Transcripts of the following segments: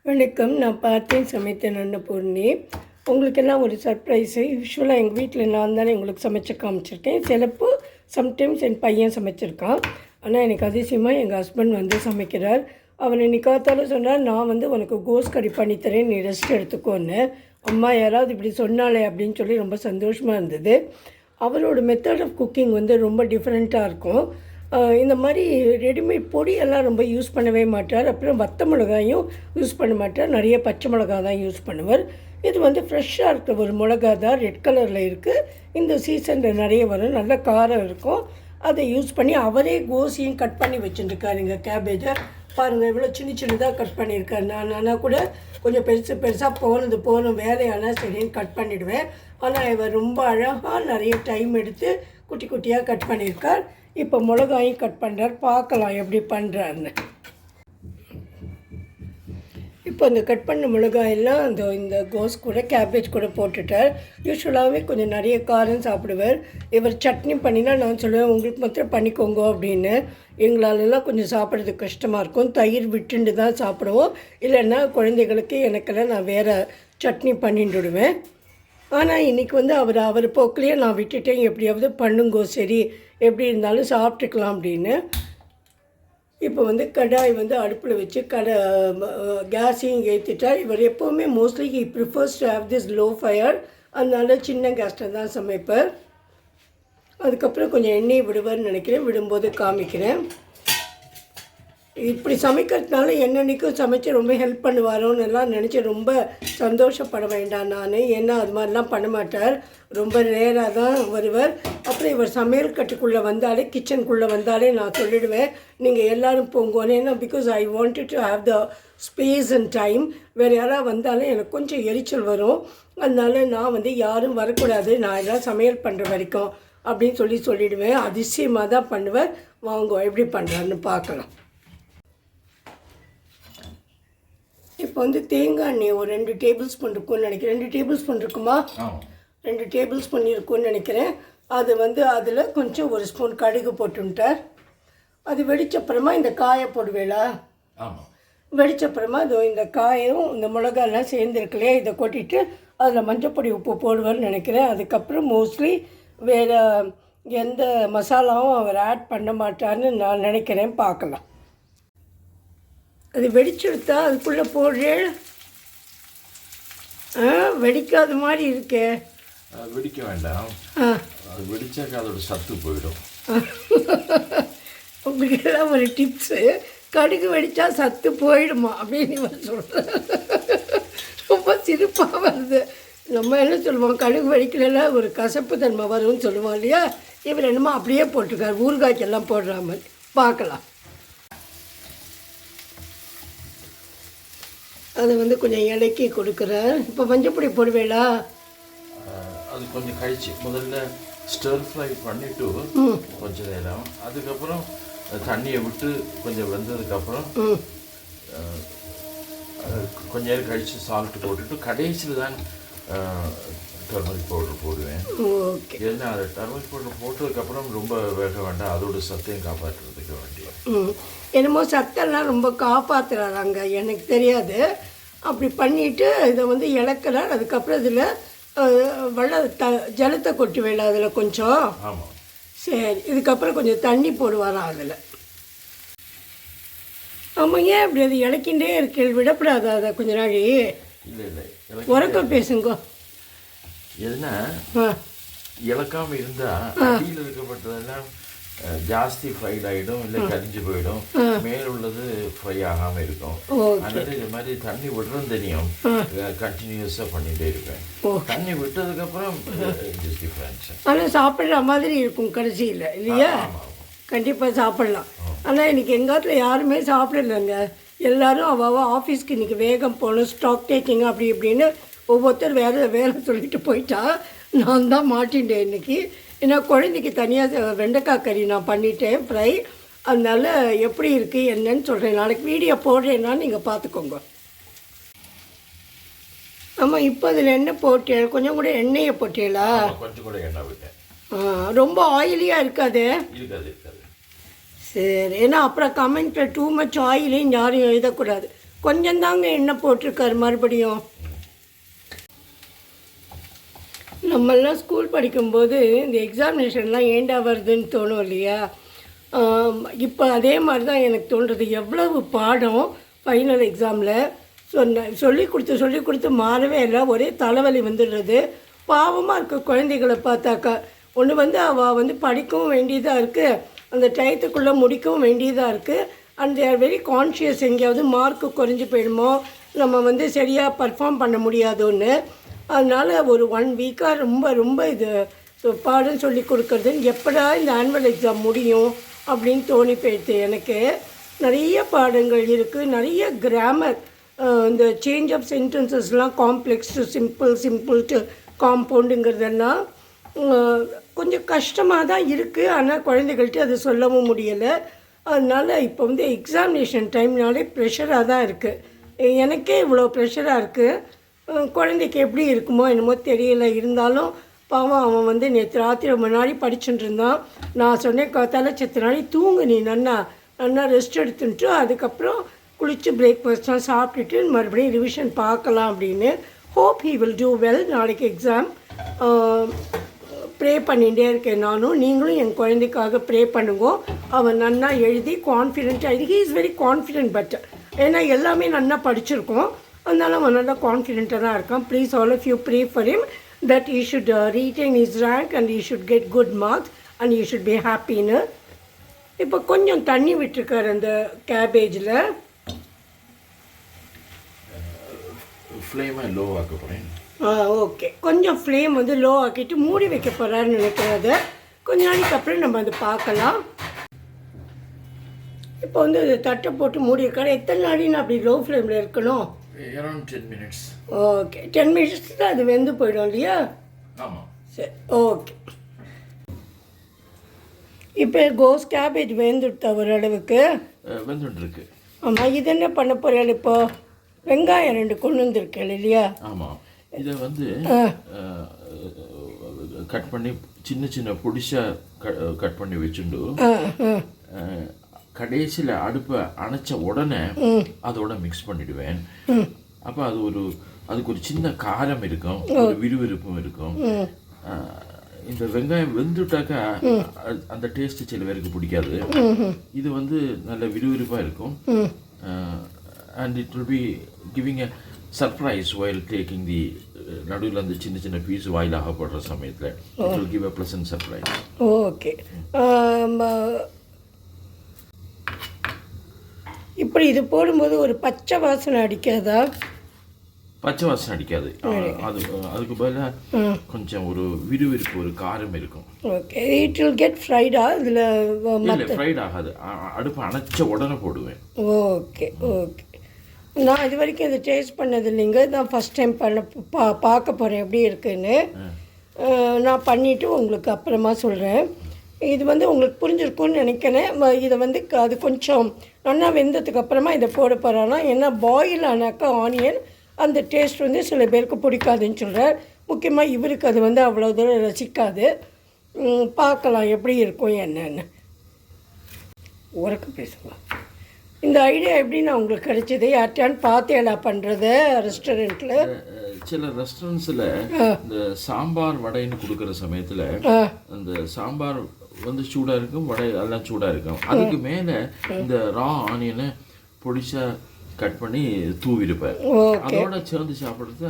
வணக்கம். நான் பார்த்தேன் சமைத்தேன் அன்னபூர்ணி. உங்களுக்கெல்லாம் ஒரு சர்ப்ரைஸு. யூஸ்வலாக எங்கள் வீட்டில் நான் தானே உங்களுக்கு சமைச்சு காமிச்சிருக்கேன். சிலப்போ சம்டைம்ஸ் என் பையன் சமைச்சிருக்கான். ஆனால் எனக்கு அதிசயமாக எங்கள் ஹஸ்பண்ட் வந்து சமைக்கிறார். அவன் இன்னைக்காத்தாலும் சொன்னார், நான் வந்து உனக்கு கோஸ் கறி பண்ணித்தரேன், நீ ரெஸ்ட் எடுத்துக்கோன்னு. அம்மா யாராவது இப்படி சொன்னாலே அப்படின்னு சொல்லி ரொம்ப சந்தோஷமாக இருந்தது. அவரோட மெத்தட் ஆஃப் குக்கிங் வந்து ரொம்ப டிஃப்ரெண்ட்டாக இருக்கும். இந்த மாதிரி ரெடிமேட் பொடியெல்லாம் ரொம்ப யூஸ் பண்ணவே மாட்டார். அப்புறம் வத்த மிளகாயும் யூஸ் பண்ண மாட்டார். நிறைய பச்சை மிளகா தான் யூஸ் பண்ணுவார். இது வந்து ஃப்ரெஷ்ஷாக இருக்கிற ஒரு மிளகா தான், ரெட் கலரில் இருக்குது. இந்த சீசனில் நிறைய வரும், நல்ல காரம் இருக்கும். அதை யூஸ் பண்ணி அவரே கோஸையும் கட் பண்ணி வச்சுட்டுருக்காருங்க. கேபேஜை பாருங்கள், இவ்வளோ சின்ன சின்னதாக கட் பண்ணியிருக்காரு. ஆனால் கூட கொஞ்சம் பெருசாக போகணும் வேலையானால் சரின்னு கட் பண்ணிவிடுவேன். ஆனால் இவர் ரொம்ப அழகாக நிறைய டைம் எடுத்து குட்டி குட்டியாக கட் பண்ணியிருக்கார். இப்போ மிளகாயும் கட் பண்ணுறார். பார்க்கலாம் எப்படி பண்ணுறாருன்னு. இப்போ இந்த கட் பண்ண மிளகாயெல்லாம் இந்த கோஸ் கூட கேபேஜ் கூட போட்டுட்டார். யூஸ்வலாகவே கொஞ்சம் நிறைய காரம் சாப்பிடுவார். இவர் சட்னி பண்ணினா நான் சொல்லுவேன், உங்களுக்கு மாத்திரம் பண்ணிக்கோங்க அப்படின்னு. எங்களாலெல்லாம் கொஞ்சம் சாப்பிட்றதுக்கு கஷ்டமாக இருக்கும். தயிர் விட்டுண்டு தான் சாப்பிடுவோம். இல்லைன்னா குழந்தைகளுக்கு எனக்கெல்லாம் நான் வேறு சட்னி பண்ணிட்டுடுவேன். ஆனால் இன்றைக்கி வந்து அவர் போக்கிலேயே நான் விட்டுட்டேன். எப்படியாவது பண்ணுங்கோ, சரி எப்படி இருந்தாலும் சாப்பிட்டுக்கலாம் அப்படின்னு. இப்போ வந்து கடாய் வந்து அடுப்பில் வச்சு கேஸையும் ஏற்றிட்டார். இவர் எப்போவுமே mostly he prefers to have this low fire. அதனால சின்ன கேஸில் தான் சமைப்பார். அதுக்கப்புறம் கொஞ்சம் எண்ணெய் விடுவார்னு நினைக்கிறேன். விடும்போது காமிக்கிறேன். இப்படி சமைக்கிறதுனால என்னென்னைக்கும் சமைச்சு ரொம்ப ஹெல்ப் பண்ணுவாரோன்னு எல்லாம் நினச்சி ரொம்ப சந்தோஷப்பட வேண்டாம் நான். ஏன்னா அது மாதிரிலாம் பண்ண மாட்டார். ரொம்ப ரேராக தான் வருவார். அப்புறம் இவர் சமையல் கட்டுக்குள்ளே வந்தாலே, கிச்சனுக்குள்ளே வந்தாலே நான் சொல்லிவிடுவேன், நீங்கள் எல்லோரும் போங்கோன்னு. ஏன்னா because I wanted to have the space and time. வேறு யாராவது வந்தாலும் எனக்கு கொஞ்சம் எரிச்சல் வரும். அதனால நான் வந்து யாரும் வரக்கூடாது, நான் எல்லாம் சமையல் பண்ணுற வரைக்கும் அப்படின்னு சொல்லிவிடுவேன். அதிசயமாக தான் பண்ணுவேன். வாங்க எப்படி பண்ணுறான்னு பார்க்கலாம். இப்போ வந்து தேங்காய் எண்ணெய் ஒரு 2 டேபிள் ஸ்பூன் இருக்கும்னு நினைக்கிறேன். 2 டேபிள் ஸ்பூன் இருக்குமா? 2 டேபிள் ஸ்பூன் இருக்கும்னு நினைக்கிறேன். அது வந்து அதில் கொஞ்சம் 1 ஸ்பூன் கடுகு போட்டுட்டார். அது வெடிச்சப்புறமா இந்த காயை போடுவேளா? வெடிச்சப்புறமா அது இந்த காயும் இந்த மிளகாலாம் சேர்ந்துருக்கலையே, இதை கொட்டிட்டு அதில் மஞ்சப்பொடி உப்பு போடுவார்னு நினைக்கிறேன். அதுக்கப்புறம் மோஸ்ட்லி வேறு எந்த மசாலாவும் அவர் ஆட் பண்ண மாட்டார்னு நான் நினைக்கிறேன். பார்க்கலாம். அது வெடிச்செடுத்தா அதுக்குள்ளே போடுறேன். வெடிக்காத மாதிரி இருக்கே. வெடிக்க வேண்டாம், அது வெடிச்சாக்க அதோட சத்து போயிடும். உங்களுக்கு எல்லாம் ஒரு டிப்ஸு. கடுகு வெடித்தா சத்து போயிடுமா அப்படின்னு இவன் சொல்கிறேன். ரொம்ப சிரிப்பாக வருது. நம்ம என்ன சொல்லுவோம், கடுகு வெடிக்கல ஒரு கசப்பு தன்மை வரும்னு சொல்லுவோம் இல்லையா? இவர் என்னமோ அப்படியே போட்டிருக்கார், ஊறுகாய்க்கெல்லாம் போடுற மாதிரி. பார்க்கலாம். அதை வந்து கொஞ்சம் இலக்கி கொடுக்குறேன். இப்போ மஞ்சப்பொடி போடுவேளா? அது கொஞ்சம் கழிச்சு முதல்ல ஸ்டர் ஃப்ரை பண்ணிவிட்டு கொஞ்சம் நேரம், அதுக்கப்புறம் தண்ணியை விட்டு கொஞ்சம் வெந்ததுக்கப்புறம் கொஞ்ச நேரம் கழித்து சால்ட்டு போட்டுட்டு கடைசியில் தான் டர்மரிக் பவுடர் போடுவேன். ஓகே. ஏன்னா அது டர்மரிக் பவுடர் போட்டதுக்கப்புறம் ரொம்ப வேக வேண்டாம், அதோட சத்தையும் காப்பாற்றுறதுக்கு வேண்டிய. என்னமோ சத்தெல்லாம் ரொம்ப காப்பாற்றுறாங்க, எனக்கு தெரியாது. அப்படி பண்ணிவிட்டு இதை வந்து இழக்கிறார். அதுக்கப்புறம் இதில் ஜலத்தை கொட்டி வேலை அதில் கொஞ்சம். ஆமாம். சரி, இதுக்கப்புறம் கொஞ்சம் தண்ணி போடுவாராம் அதில். ஆமாம், ஏன் அப்படி அது இலக்கின்றே இருக்கு, விடப்படாதா அதை கொஞ்ச நாளி? இல்லை இல்லை, உறக்க பேசுங்க. எதுனா இழக்காமல் இருந்தால் அடியில் இருக்கப்பட்டதெல்லாம் ஜாஸ்தி ஃப்ரைட் ஆகிடும், இல்லை கரிஞ்சு போயிடும். மேலே உள்ளது ஃப்ரை ஆகாமல் இருக்கும். அதனால இது மாதிரி தண்ணி விடுறதும் தெரியும், கண்டினியூஸாக பண்ணிகிட்டே இருப்பேன். தண்ணி விட்டதுக்கப்புறம் டிஃப்ரென்ஸ். ஆனால் சாப்பிட்ற மாதிரி இருக்கும் கடைசியில் இல்லையா? கண்டிப்பாக சாப்பிட்லாம். ஆனால் இன்றைக்கி எங்கள் வீட்டில் யாருமே சாப்பிடலைங்க. எல்லோரும் அவள் ஆஃபீஸ்க்கு இன்றைக்கி வேகம் போகணும், ஸ்டாக் டேக்கிங் அப்படி இப்படின்னு ஒவ்வொருத்தர் வேலை சொல்லிட்டு போயிட்டா. நான் தான் மாட்டின்ட்டேன் இன்றைக்கி. ஏன்னா குழந்தைக்கு தனியாக வெண்டைக்காய் கறி நான் பண்ணிட்டேன் ஃப்ரை. அதனால் எப்படி இருக்குது என்னன்னு சொல்கிறேன். நாளைக்கு வீடியோ போடுறேன்னா நீங்கள் பார்த்துக்கோங்க. ஆமாம், இப்போ அதில் எண்ணெய் போட்டேன், கொஞ்சம் கூட எண்ணெயை போட்டேலா? கொஞ்சம் கூட எண்ணெய் விட்டேன். ரொம்ப ஆயிலியாக இருக்காது? இருக்காது. சரி, ஏன்னா அப்புறம் கமெண்ட்டில் டூ மச் ஆயிலின்னு யாரும் எழுதக்கூடாது. கொஞ்சம் தாங்க எண்ணெய் போட்டிருக்காரு மறுபடியும். நம்மெல்லாம் ஸ்கூல் படிக்கும்போது இந்த எக்ஸாமினேஷன்லாம் ஏண்டா வருதுன்னு தோணும் இல்லையா? இப்போ அதே மாதிரி தான் எனக்கு தோன்றுறது. எவ்வளவு பாடம் ஃபைனல் எக்ஸாமில் சொல்லி கொடுத்து மாறவே இல்லை. ஒரே தலைவலி வந்துடுறது. பாவமாக இருக்குது குழந்தைகளை பார்த்தாக்கா. ஒன்று வந்து அவள் படிக்கவும் வேண்டியதாக இருக்குது, அந்த டயத்துக்குள்ளே முடிக்கவும் வேண்டியதாக இருக்குது. And they are very conscious. எங்கேயாவது மார்க்கு குறைஞ்சி போயிடுமோ, நம்ம சரியாக பர்ஃபார்ம் பண்ண முடியாதோன்னு. அதனால் ஒரு 1 வீக்காக ரொம்ப இது பாடம் சொல்லி கொடுக்குறது. எப்படா இந்த ஆனுவல் எக்ஸாம் முடியும் அப்படின்னு தோணி போயிடுது எனக்கு. நிறைய பாடங்கள் இருக்குது, நிறைய கிராமர், இந்த சேஞ்ச் ஆஃப் சென்டென்சஸ்லாம் காம்ப்ளெக்ஸ் டு சிம்பிள் டு காம்பவுண்டுங்கிறதெல்லாம் கொஞ்சம் கஷ்டமாக தான் இருக்குது. ஆனால் குழந்தைகள்கிட்ட அது சொல்லவும் முடியலை. அதனால் இப்போ எக்ஸாமினேஷன் டைம்னாலே ப்ரெஷராக தான் இருக்குது. எனக்கே இவ்வளோ ப்ரெஷராக இருக்குது. குழந்தைக்கு எப்படி இருக்குமோ என்னமோ தெரியல. இருந்தாலும் பாவம் அவன் நேற்று ராத்திரி முன்னாடி படிச்சுட்டு இருந்தான். நான் சொன்னேன், தலை செத்து நாளை தூங்கு, நீ நல்லா ரெஸ்ட் எடுத்துட்டு அதுக்கப்புறம் குளித்து பிரேக்ஃபாஸ்ட்லாம் சாப்பிட்டுட்டு மறுபடியும் ரிவிஷன் பார்க்கலாம் அப்படின்னு. Hope he will do well. நாளைக்கு எக்ஸாம். ப்ரே பண்ணிகிட்டே இருக்கேன் நானும். நீங்களும் என் குழந்தைக்காக ப்ரே பண்ணுங்க. அவன் நல்லா எழுதி கான்ஃபிடென்ட்டாக எழுதி. He is very confident. But ஏன்னா எல்லாமே நல்லா படிச்சிருக்கோம், அதனால அவன் நல்லா கான்ஃபிடென்ட்டாக தான் இருக்கான். Please all of you pray for him that he should retain his rank and he should get good marks and he should be happy-ன்னு. இப்போ கொஞ்சம் தண்ணி விட்டுருக்காரு அந்த கேபேஜில். ஃப்ளேமை லோ ஆக்க போகிறேன். ஓகே, கொஞ்சம் ஃப்ளேம் லோ ஆக்கிட்டு மூடி வைக்க போகிறாருன்னு நினைக்கிறத. கொஞ்ச நாளைக்கு அப்புறம் நம்ம அதை பார்க்கலாம். இப்போ தட்டை போட்டு மூடி இருக்காரு. எத்தனை நாளைக்கு அப்படி லோ ஃப்ளேமில் இருக்கணும்? Around 10 minutes. ஓகே, 10 minutes தான் அது வெந்து போயிடும் இல்லையா? ஆமாம். சரி, ஓகே. இப்போ கோஸ் கேபேஜ் வெந்துடுத்தா ஓரளவுக்கு? வெந்துட்டுருக்கு. ஆமாம். இது என்ன பண்ண போகிறேன் இப்போ? வெங்காயம் 2 கொண்டு வந்துருக்கேன் இல்லையா? ஆமாம். இதை கட் பண்ணி சின்ன பொடிசாக கட் பண்ணி வச்சுண்டு கடைசியில் அடுப்பை அணைச்ச உடனே அதோட மிக்ஸ் பண்ணிடுவேன். அப்போ அதுக்கு ஒரு சின்ன காரம் இருக்கும், ஒரு விறுவிறுப்பும் இருக்கும். இந்த வெங்காயம் வெந்துட்டாக்கா அந்த டேஸ்ட் சில பேருக்கு பிடிக்காது. இது நல்ல விறுவிறுப்பாக இருக்கும். And it will be giving a surprise while taking the நடுவில் அந்த சின்ன பீஸ் வாயிலாக போடுற சமயத்தில் it will give a pleasant surprise. Okay. இப்படி இது போடும்போது ஒரு பச்சை வாசனை அடிக்காதா? பச்சை வாசனை அடிக்காது. அதுக்கு பதிலாக கொஞ்சம் ஒரு விறுவிறுப்பு, ஒரு காரம் இருக்கும். ஓகே. இட் வில் கெட் ஃப்ரைடா? இதில் ஃப்ரைட் ஆகாது. அடுப்பு அணைச்ச உடனே போடுவேன். Okay okay. நான் இது வரைக்கும் இதை டேஸ்ட் பண்ணது இல்லைங்க. நான் ஃபஸ்ட் டைம் பார்க்க போகிறேன் எப்படி இருக்குன்னு. நான் பண்ணிவிட்டு உங்களுக்கு அப்புறமா சொல்கிறேன். இது உங்களுக்கு புரிஞ்சிருக்கும்னு நினைக்கிறேன். இதை அது கொஞ்சம் நல்லா வெந்ததுக்கு அப்புறமா இதை போட போகிறானா. ஏன்னா பாயில் ஆனாக்கா ஆனியன் அந்த டேஸ்ட் சில பேருக்கு பிடிக்காதுன்னு சொல்கிறார். முக்கியமாக இவருக்கு அது அவ்வளோ தூரம் ரசிக்காது. பார்க்கலாம் எப்படி இருக்கும் என்னன்னு. உறக்க பேசுங்க. இந்த ஐடியா எப்படி நான் உங்களுக்கு கிடைச்சது? யார்ட்டான்னு பார்த்தேடா பண்ணுறது ரெஸ்டாரண்ட்டில்? சில ரெஸ்டாரண்ட்ஸில் இந்த சாம்பார் வடைன்னு கொடுக்குற சமயத்தில் அந்த சாம்பார் சூடாக இருக்கும், வடை எல்லாம் சூடாக இருக்கும். அதுக்கு மேலே இந்த ரா ஆனியனை பொடிசா கட் பண்ணி தூவிருப்பேன். அதோட சேர்ந்து சாப்பிட்றது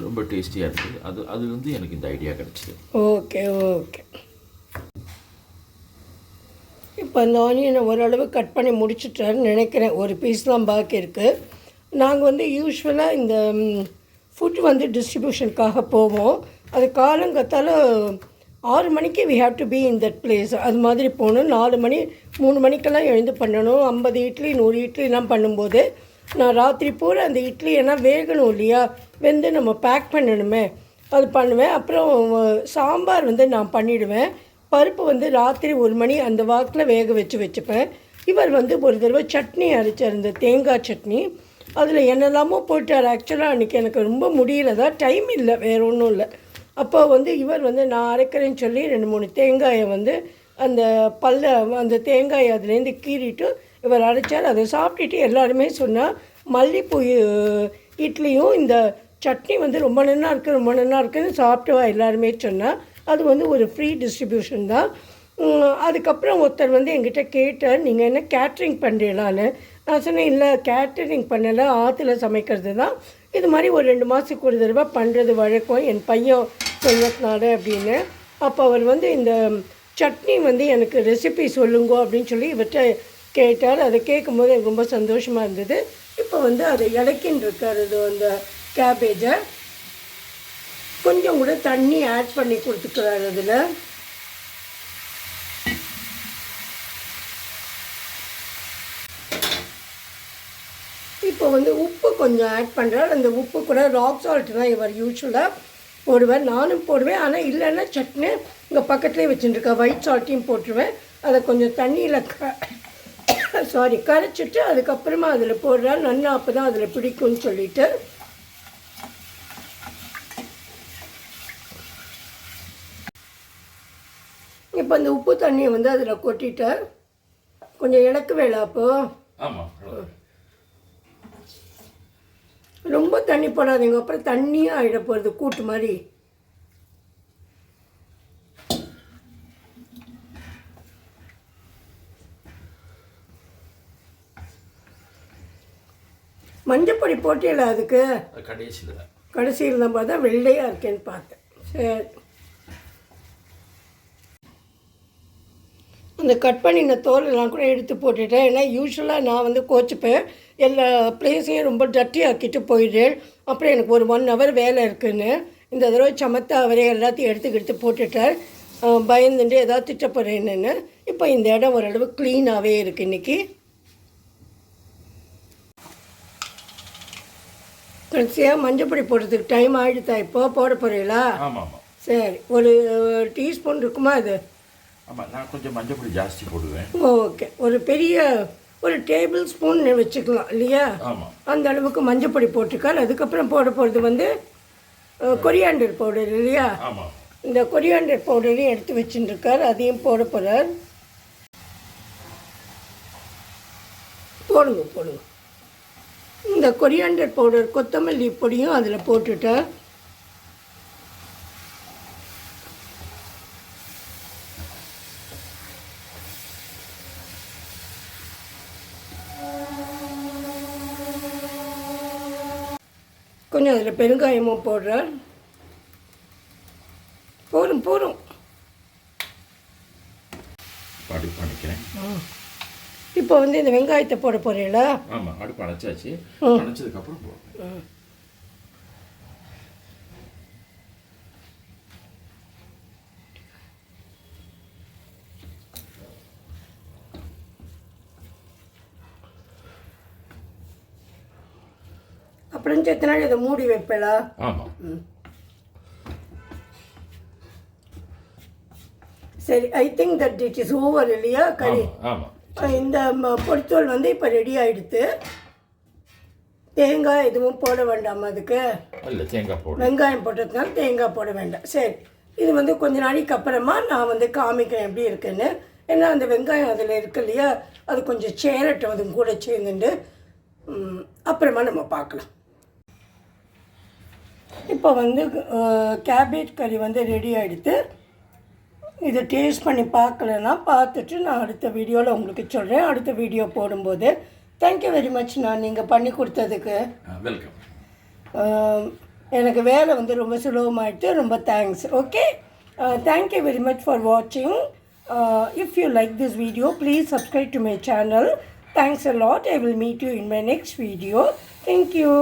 ரொம்ப டேஸ்டியாக இருக்குது. அது எனக்கு இந்த ஐடியா கிடைச்சிது. Okay okay. இப்போ அந்த ஆனியனை ஓரளவு கட் பண்ணி முடிச்சுட்டாருன்னு நினைக்கிறேன். ஒரு பீஸ் தான் பாக்கி இருக்குது. நாங்கள் யூஸ்வலாக இந்த ஃபுட் டிஸ்ட்ரிபியூஷனுக்காக போவோம். அது காலங்கத்தால் 6 மணிக்கு we have to be in that place. அது மாதிரி போகணும். 4 மணி 3 மணிக்கெல்லாம் எழுந்து பண்ணணும். 50 இட்லி 100 இட்லிலாம் பண்ணும்போது நான் ராத்திரி பூரா அந்த இட்லி ஏன்னா வேகணும் இல்லையா, நம்ம பேக் பண்ணணுமே, அது பண்ணுவேன். அப்புறம் சாம்பார் நான் பண்ணிவிடுவேன். பருப்பு ராத்திரி 1 மணி அந்த வாக்கில் வேக வச்சுப்பேன். இவர் ஒரு தடவை சட்னி அரைச்சார், இந்த தேங்காய் சட்னி. அதில் என்னெல்லாமோ போட்டார். ஆக்சுவலாக அன்றைக்கி எனக்கு ரொம்ப முடியல, டைம் இல்லை, வேறு ஒன்றும் இல்லை. அப்போ இவர் நான் அரைக்கிறேன்னு சொல்லி 2-3 தேங்காயை அந்த அந்த தேங்காயை அதுலேருந்து கீறிட்டு இவர் அரைச்சார். அதை சாப்பிட்டுட்டு எல்லாருமே சொன்னால் மல்லிப்பூ இட்லியும் இந்த சட்னி வந்து ரொம்ப நல்லா இருக்குன்னு சாப்பிட்டு எல்லாருமே சொன்னால் அது வந்து ஒரு ஃப்ரீ டிஸ்ட்ரிபியூஷன் தான். அதுக்கப்புறம் ஒருத்தர் வந்து என்கிட்ட கேட்டார், நீங்கள் என்ன கேட்ரிங் பண்ணுறீங்களான்னு. நான் சொன்னேன், இல்லை கேட்ரிங் பண்ணலை, ஆற்றுல சமைக்கிறது தான். இது மாதிரி ஒரு 2 மாதத்துக்கு ஒரு தடவை பண்ணுறது வழக்கம் என் பையன் சொல்வதுனால அப்படின்னு. அப்போ அவர் வந்து இந்த சட்னி வந்து எனக்கு ரெசிபி சொல்லுங்க அப்படின்னு சொல்லி இவர்கிட்ட கேட்டார். அதை கேட்கும்போது எனக்கு ரொம்ப சந்தோஷமாக இருந்தது. இப்போ வந்து அதை இலக்கின்னு இருக்கார். இது அந்த கேபேஜை கொஞ்சம் கூட தண்ணி ஆட் பண்ணி கொடுத்துக்கிறார். அதில் இப்போ வந்து உப்பு கொஞ்சம் ஆட் பண்ணுறார். அந்த உப்பு கூட ராக் சால்ட் தான் இவர் யூஸ்வலாக போடுவேன், நானும் போடுவேன். ஆனால் இல்லைன்னா சட்னி இங்கே பக்கத்துலேயே வச்சுட்டுருக்கேன், ஒயிட் சால்ட்டையும் போட்டுருவேன். அதை கொஞ்சம் தண்ணியில் கரைச்சிட்டு அதுக்கப்புறமா அதில் போடுறார். நல்லா அப்போ தான் அதில் பிடிக்கும்னு சொல்லிட்டு இப்போ அந்த உப்பு தண்ணியை வந்து அதில் கொட்டிட்டார். கொஞ்சம் இலக்கு வேலை அப்போது. ஆமாம், ரொம்ப தண்ணி போடாதீங்க, அப்புறம் தண்ணியாக ஆகிட போகிறது கூட்டு மாதிரி. மஞ்சப்பொடி போட்டியல அதுக்கு கடைசியில் தான் பார்த்தா வெள்ளையாக இருக்கேன்னு பார்த்தேன். சரி, அந்த கட் பண்ணின தோலெல்லாம் கூட எடுத்து போட்டுட்டேன். ஏன்னா யூஸ்வலாக நான் வந்து கோச்சிப்பேன், எல்லா பிளேஸையும் ரொம்ப டர்ட்டி ஆக்கிட்டு போயிடுறேன். அப்புறம் எனக்கு ஒரு 1 hour வேலை இருக்குதுன்னு இந்த தடவை சமத்தா அவரே எல்லாத்தையும் எடுத்து போட்டுட்டார். பயந்துட்டு ஏதாவது திட்ட போகிறேன்னு. இப்போ இந்த இடம் ஓரளவு க்ளீனாகவே இருக்குது. இன்றைக்கி கடைசியாக மஞ்சப்பொடி போடுறதுக்கு டைம் ஆகிடுதா? இப்போ போட போகிறீங்களா? சரி, ஒரு டீஸ்பூன் இருக்குமா அது? ஆமாம், நான் கொஞ்சம் மஞ்சப்பொடி ஜாஸ்தி போடுவேன். ஓகே, ஒரு பெரிய ஒரு டேபிள் ஸ்பூன் வச்சுக்கலாம் இல்லையா? அந்த அளவுக்கு மஞ்சப்பொடி போட்டுக்கால். அதுக்கப்புறம் போட போகிறது வந்து கொரியாண்டர் பவுடர் இல்லையா? இந்த கொரியாண்டர் பவுடரையும் எடுத்து வச்சுட்டுருக்கார், அதையும் போட போகிறார். போடுங்க. இந்த கொரியாண்டர் பவுடர் கொத்தமல்லி பொடியும் அதில் போட்டுட்டார். கொஞ்சம் அதில் பெருங்காயமும் போடுறார். போரும் இப்போ வந்து இந்த வெங்காயத்தை போட போகிறீங்களா? ஆமாம், அடுப்பு அணைச்சாச்சு. அணைச்சதுக்கப்புறம் போடுறேன். அப்புறம் எத்தனை நாள் இதை மூடி வைப்பேளா? ஆமாம். சரி, I think that it is over இல்லையா கறி? ஆமாம். இந்த பொடித்தோல் வந்து இப்போ ரெடி ஆகிடுது. தேங்காய் எதுவும் போட வேண்டாம் அதுக்கு? இல்லை, தேங்காய் போட, வெங்காயம் போட்டதுனால தேங்காய் போட வேண்டாம். சரி, இது வந்து கொஞ்ச நாளைக்கு அப்புறமா நான் வந்து காமிக்கிறேன் எப்படி இருக்குன்னு. ஏன்னா அந்த வெங்காயம் அதில் இருக்கு இல்லையா, அது கொஞ்சம் சேரட்டும், அது கூட சேர்ந்துட்டு அப்புறமா நம்ம பார்க்கலாம். இப்போ வந்து கேபேஜ் கறி வந்து ரெடி ஆகிடுது. இதை டேஸ்ட் பண்ணி பார்க்கலன்னா பார்த்துட்டு நான் அடுத்த வீடியோவில் உங்களுக்கு சொல்கிறேன். அடுத்த வீடியோ போடும்போது. தேங்க்யூ வெரி மச் நான் நீங்கள் பண்ணி கொடுத்ததுக்கு. வெல்கம். எனக்கு வேலை வந்து ரொம்ப சுலபமாகிடுது. ரொம்ப thanks. Okay, thank you very much for வாட்சிங். If you like this video please subscribe to my channel. Thanks a lot. I will meet you in my next video. Thank you.